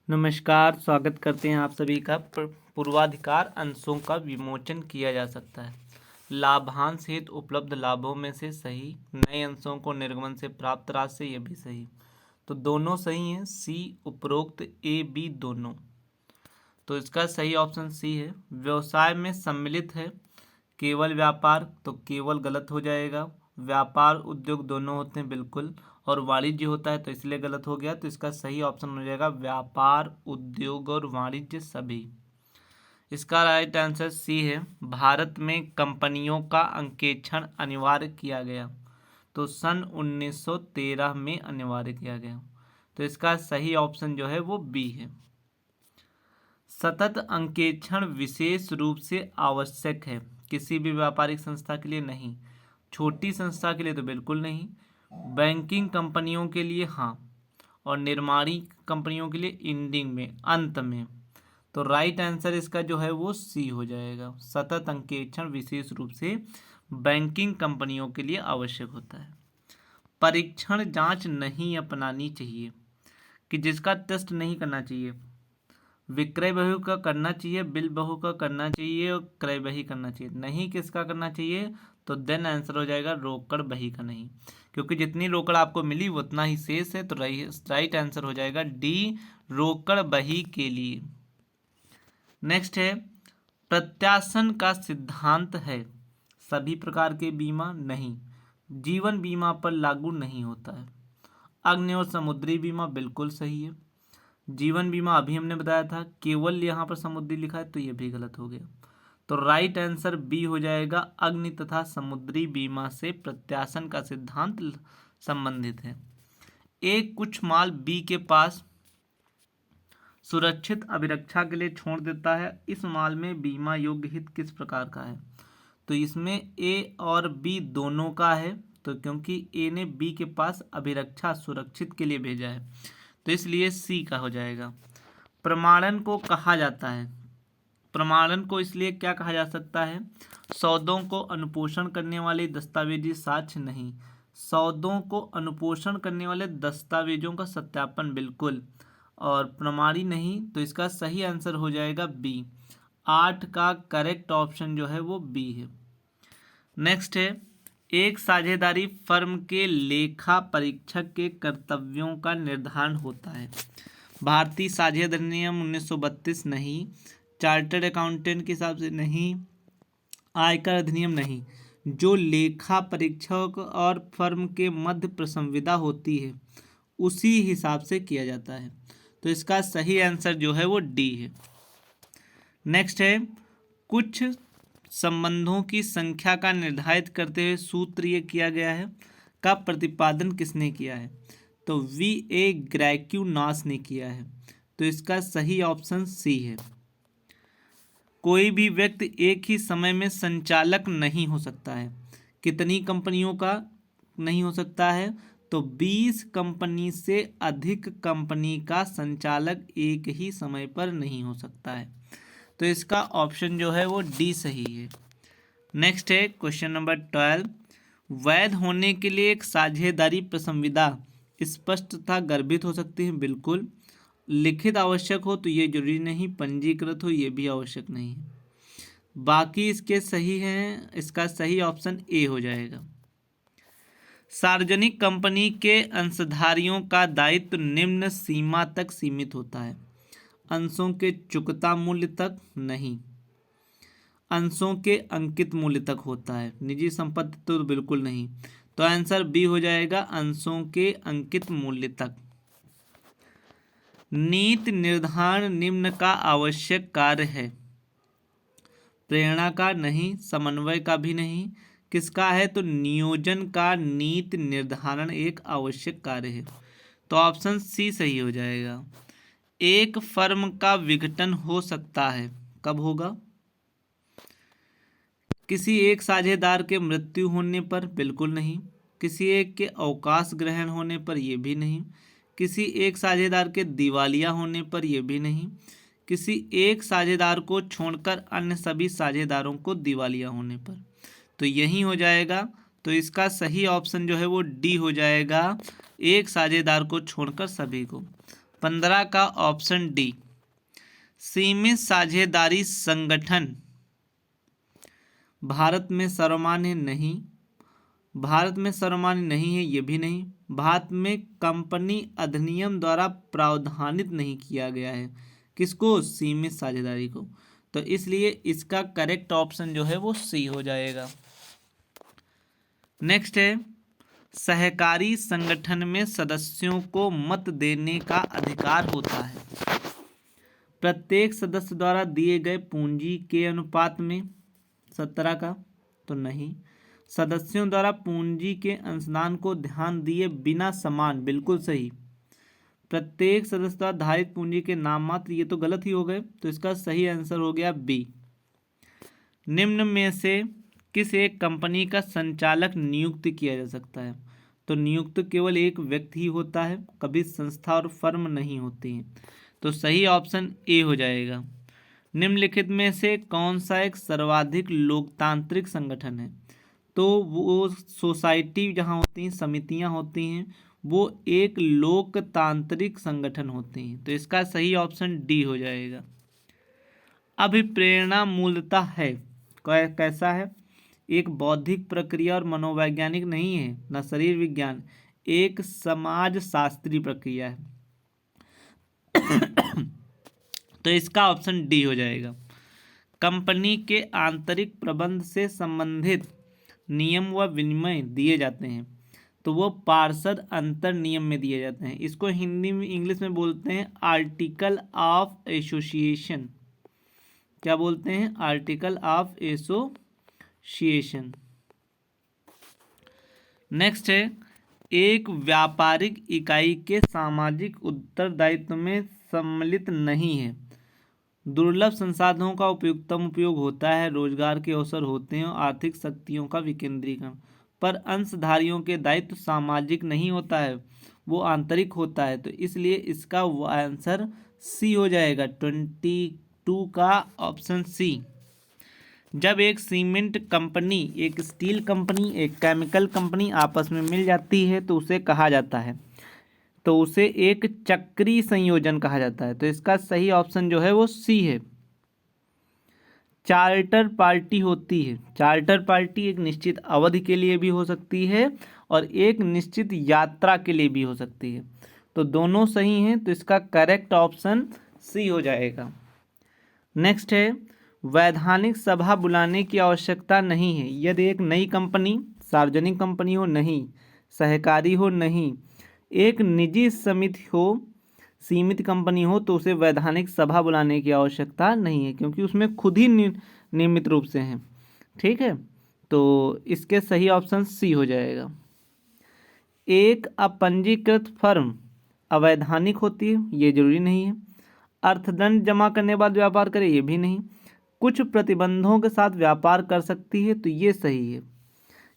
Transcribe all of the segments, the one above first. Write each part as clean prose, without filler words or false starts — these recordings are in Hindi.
नमस्कार, स्वागत करते हैं आप सभी का। पूर्वाधिकार अंशों का विमोचन किया जा सकता है। लाभांश हेतु उपलब्ध लाभों में से सही, नए अंशों को निर्गमन से प्राप्त राशि, ये भी सही। तो दोनों सही हैं, सी उपरोक्त, ए बी दोनों। तो इसका सही ऑप्शन सी है। व्यवसाय में सम्मिलित है केवल व्यापार, तो केवल गलत हो जाएगा। व्यापार उद्योग दोनों होते हैं बिल्कुल, और वाणिज्य होता है तो इसलिए गलत हो गया। तो इसका सही ऑप्शन हो जाएगा व्यापार उद्योग और वाणिज्य सभी। इसका राइट आंसर सी है। भारत में कंपनियों का अंकेक्षण अनिवार्य किया गया, तो सन 1913 में अनिवार्य किया गया। तो इसका सही ऑप्शन जो है वो बी है। सतत अंकेक्षण विशेष रूप से आवश्यक है किसी भी व्यापारिक संस्था के लिए नहीं, छोटी संस्था के लिए तो बिल्कुल नहीं, बैंकिंग कंपनियों के लिए हाँ, और निर्माणी कंपनियों के लिए एंडिंग में, अंत में। तो राइट आंसर इसका जो है वो सी हो जाएगा। सतत अंकेक्षण विशेष रूप से बैंकिंग कंपनियों के लिए आवश्यक होता है। परीक्षण जांच नहीं अपनानी चाहिए, कि जिसका टेस्ट नहीं करना चाहिए। विक्रय बहू का करना चाहिए, बिल बहू का करना चाहिए, और क्रय बही करना चाहिए। नहीं किसका करना चाहिए? तो देन आंसर हो जाएगा रोकड़ बही का नहीं, क्योंकि जितनी रोकड़ आपको मिली वो उतना ही शेष है। तो राइट आंसर हो जाएगा डी, रोकड़ बही के लिए। नेक्स्ट है, प्रत्यासन का सिद्धांत है सभी प्रकार के बीमा नहीं, जीवन बीमा पर लागू नहीं होता है। अग्नि और समुद्री बीमा बिल्कुल सही है। जीवन बीमा अभी हमने बताया था, केवल यहाँ पर समुद्री लिखा है तो ये भी गलत हो गया। तो राइट आंसर बी हो जाएगा। अग्नि तथा समुद्री बीमा से प्रत्यासन का सिद्धांत संबंधित है। एक कुछ माल बी के पास सुरक्षित अभिरक्षा के लिए छोड़ देता है, इस माल में बीमा योग्य हित किस प्रकार का है? तो इसमें ए और बी दोनों का है, तो क्योंकि ए ने बी के पास अभिरक्षा सुरक्षित के लिए भेजा है, तो इसलिए सी का हो जाएगा। प्रमाणन को कहा जाता है, प्रमाणन को इसलिए क्या कहा जा सकता है? सौदों को अनुपोषण करने वाले दस्तावेजी साक्ष्य नहीं, सौदों को अनुपोषण करने वाले दस्तावेजों का सत्यापन बिल्कुल, और प्रमाणी नहीं। तो इसका सही आंसर हो जाएगा बी। 8 का करेक्ट ऑप्शन जो है वो बी है। नेक्स्ट है, एक साझेदारी फर्म के लेखा परीक्षक के कर्तव्यों का निर्धारण होता है। भारतीय साझेदारी अधिनियम 1932 नहीं, चार्टर्ड अकाउंटेंट के हिसाब से नहीं, आयकर अधिनियम नहीं। जो लेखा परीक्षक और फर्म के मध्य प्रसंविदा होती है उसी हिसाब से किया जाता है। तो इसका सही आंसर जो है वो डी है। नेक्स्ट है, कुछ संबंधों की संख्या का निर्धारित करते हुए सूत्र ये किया गया है, का प्रतिपादन किसने किया है? तो वी ए ग्रैक्यूनास ने किया है। तो इसका सही ऑप्शन सी है। कोई भी व्यक्ति एक ही समय में संचालक नहीं हो सकता है। कितनी कंपनियों का नहीं हो सकता है? तो 20 कंपनी से अधिक कंपनी का संचालक एक ही समय पर नहीं हो सकता है। तो इसका ऑप्शन जो है वो डी सही है। नेक्स्ट है क्वेश्चन नंबर 12। वैध होने के लिए एक साझेदारी प्रसंविदा स्पष्ट तथा गर्भित हो सकती है, बिल्कुल। लिखित आवश्यक हो तो ये जरूरी नहीं, पंजीकृत हो ये भी आवश्यक नहीं है। बाकी इसके सही हैं, इसका सही ऑप्शन ए हो जाएगा। सार्वजनिक कंपनी के अंशधारियों का दायित्व निम्न सीमा तक सीमित होता है। अंशों के चुकता मूल्य तक नहीं, अंशों के अंकित मूल्य तक होता है। निजी संपत्ति तो बिल्कुल नहीं। तो आंसर बी हो जाएगा, अंशों के अंकित मूल्य तक। नीति निर्धारण निम्न का आवश्यक कार्य है। प्रेरणा का नहीं, समन्वय का भी नहीं, किसका है? तो नियोजन का नीति निर्धारण एक आवश्यक कार्य है। तो ऑप्शन सी सही हो जाएगा। एक फर्म का विघटन हो सकता है, कब होगा? किसी एक साझेदार के मृत्यु होने पर, बिल्कुल नहीं। किसी एक के अवकाश ग्रहण होने पर, यह भी नहीं। किसी एक साझेदार के दिवालिया होने पर, यह भी नहीं। किसी एक साझेदार को छोड़कर अन्य सभी साझेदारों को दिवालिया होने पर। तो यही हो जाएगा। तो इसका सही ऑप्शन जो है वो डी हो जाएगा, एक साझेदार को छोड़कर सभी को। 15 का ऑप्शन डी, सीमित साझेदारी संगठन भारत में सर्वमान्य नहीं, भारत में सर्वमान्य नहीं है, ये भी नहीं। भारत में कंपनी अधिनियम द्वारा प्रावधानित नहीं किया गया है, किसको? सीमित साझेदारी को। तो इसलिए इसका करेक्ट ऑप्शन जो है वो सी हो जाएगा। नेक्स्ट है, सहकारी संगठन में सदस्यों को मत देने का अधिकार होता है प्रत्येक सदस्य द्वारा दिए गए पूंजी के अनुपात में। 17 का तो नहीं। सदस्यों द्वारा पूंजी के अंशदान को ध्यान दिए बिना समान, बिल्कुल सही। प्रत्येक सदस्य द्वारा धारित पूंजी के नाम मात्र, ये तो गलत ही हो गए। तो इसका सही आंसर हो गया बी। निम्न में से किस एक कंपनी का संचालक नियुक्त किया जा सकता है? तो नियुक्त केवल एक व्यक्ति ही होता है, कभी संस्था और फर्म नहीं होती हैं। तो सही ऑप्शन ए हो जाएगा। निम्नलिखित में से कौन सा एक सर्वाधिक लोकतांत्रिक संगठन है? तो वो सोसाइटी जहाँ होती हैं, समितियाँ होती हैं, वो एक लोकतांत्रिक संगठन होती हैं। तो इसका सही ऑप्शन डी हो जाएगा। अभिप्रेरणा मूलतः है, कैसा है? एक बौद्धिक प्रक्रिया और मनोवैज्ञानिक नहीं है, न शरीर विज्ञान, एक समाज शास्त्रीय प्रक्रिया है। तो इसका ऑप्शन डी हो जाएगा। कंपनी के आंतरिक प्रबंध से संबंधित नियम व विनियम दिए जाते हैं, तो वो पार्षद अंतर नियम में दिए जाते हैं। इसको हिंदी में, इंग्लिश में बोलते हैं आर्टिकल ऑफ एसोसिएशन। क्या बोलते हैं? Article of association. नेक्स्ट है, एक व्यापारिक इकाई के सामाजिक उत्तरदायित्व में सम्मिलित नहीं है। दुर्लभ संसाधनों का उपयुक्तम उपयोग होता है, रोजगार के अवसर होते हैं और आर्थिक शक्तियों का विकेंद्रीकरण, पर अंशधारियों के दायित्व सामाजिक नहीं होता है, वो आंतरिक होता है। तो इसलिए इसका आंसर सी हो जाएगा, 22 का ऑप्शन सी। जब एक सीमेंट कंपनी, एक स्टील कंपनी, एक केमिकल कंपनी आपस में मिल जाती है तो उसे कहा जाता है, तो उसे एक चक्रीय संयोजन कहा जाता है। तो इसका सही ऑप्शन जो है वो सी है। चार्टर पार्टी होती है, चार्टर पार्टी एक निश्चित अवधि के लिए भी हो सकती है और एक निश्चित यात्रा के लिए भी हो सकती है। तो दोनों सही हैं, तो इसका करेक्ट ऑप्शन सी हो जाएगा। नेक्स्ट है, वैधानिक सभा बुलाने की आवश्यकता नहीं है यदि एक नई कंपनी, सार्वजनिक कंपनी हो नहीं, सहकारी हो नहीं, एक निजी समिति हो, सीमित कंपनी हो, तो उसे वैधानिक सभा बुलाने की आवश्यकता नहीं है, क्योंकि उसमें खुद ही नियमित रूप से हैं। ठीक है, तो इसके सही ऑप्शन सी हो जाएगा। एक अपंजीकृत फर्म अवैधानिक होती है, ये जरूरी नहीं है। अर्थदंड जमा करने के बाद व्यापार करे, ये भी नहीं। कुछ प्रतिबंधों के साथ व्यापार कर सकती है, तो ये सही है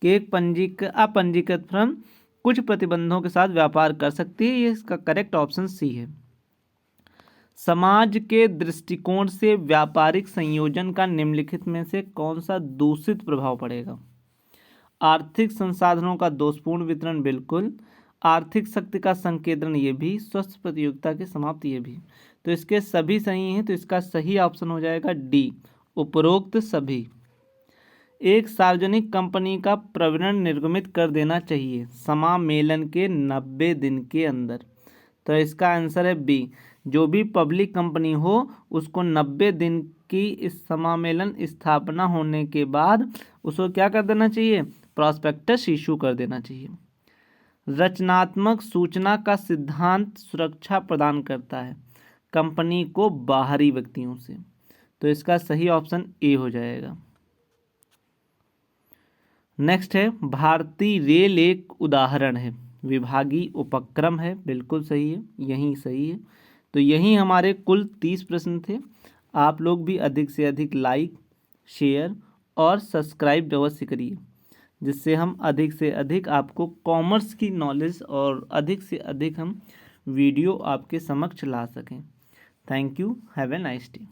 कि एक अपंजीकृत फर्म कुछ प्रतिबंधों के साथ व्यापार कर सकती है, ये इसका करेक्ट ऑप्शन सी है। समाज के दृष्टिकोण से व्यापारिक संयोजन का निम्नलिखित में से कौन सा दूषित प्रभाव पड़ेगा? आर्थिक संसाधनों का दोषपूर्ण वितरण, बिल्कुल। आर्थिक शक्ति का संकेंद्रण, ये भी। स्वस्थ प्रतियोगिता की समाप्ति, ये भी। तो इसके सभी सही हैं, तो इसका सही ऑप्शन हो जाएगा डी, उपरोक्त सभी। एक सार्वजनिक कंपनी का प्रविरण निर्गमित कर देना चाहिए समामेलन के 90 दिन के अंदर। तो इसका आंसर है बी, जो भी पब्लिक कंपनी हो उसको 90 दिन की इस समामेलन स्थापना होने के बाद उसको क्या कर देना चाहिए? प्रॉस्पेक्टस इशू कर देना चाहिए। रचनात्मक सूचना का सिद्धांत सुरक्षा प्रदान करता है कंपनी को बाहरी व्यक्तियों से। तो इसका सही ऑप्शन ए हो जाएगा। नेक्स्ट है, भारतीय रेल एक उदाहरण है, विभागीय उपक्रम है, बिल्कुल सही है, यही सही है। तो यही हमारे कुल 30 प्रश्न थे। आप लोग भी अधिक से अधिक लाइक, शेयर और सब्सक्राइब अवश्य करिए, जिससे हम अधिक से अधिक आपको कॉमर्स की नॉलेज और अधिक से अधिक हम वीडियो आपके समक्ष ला सकें। Thank you, have a nice day.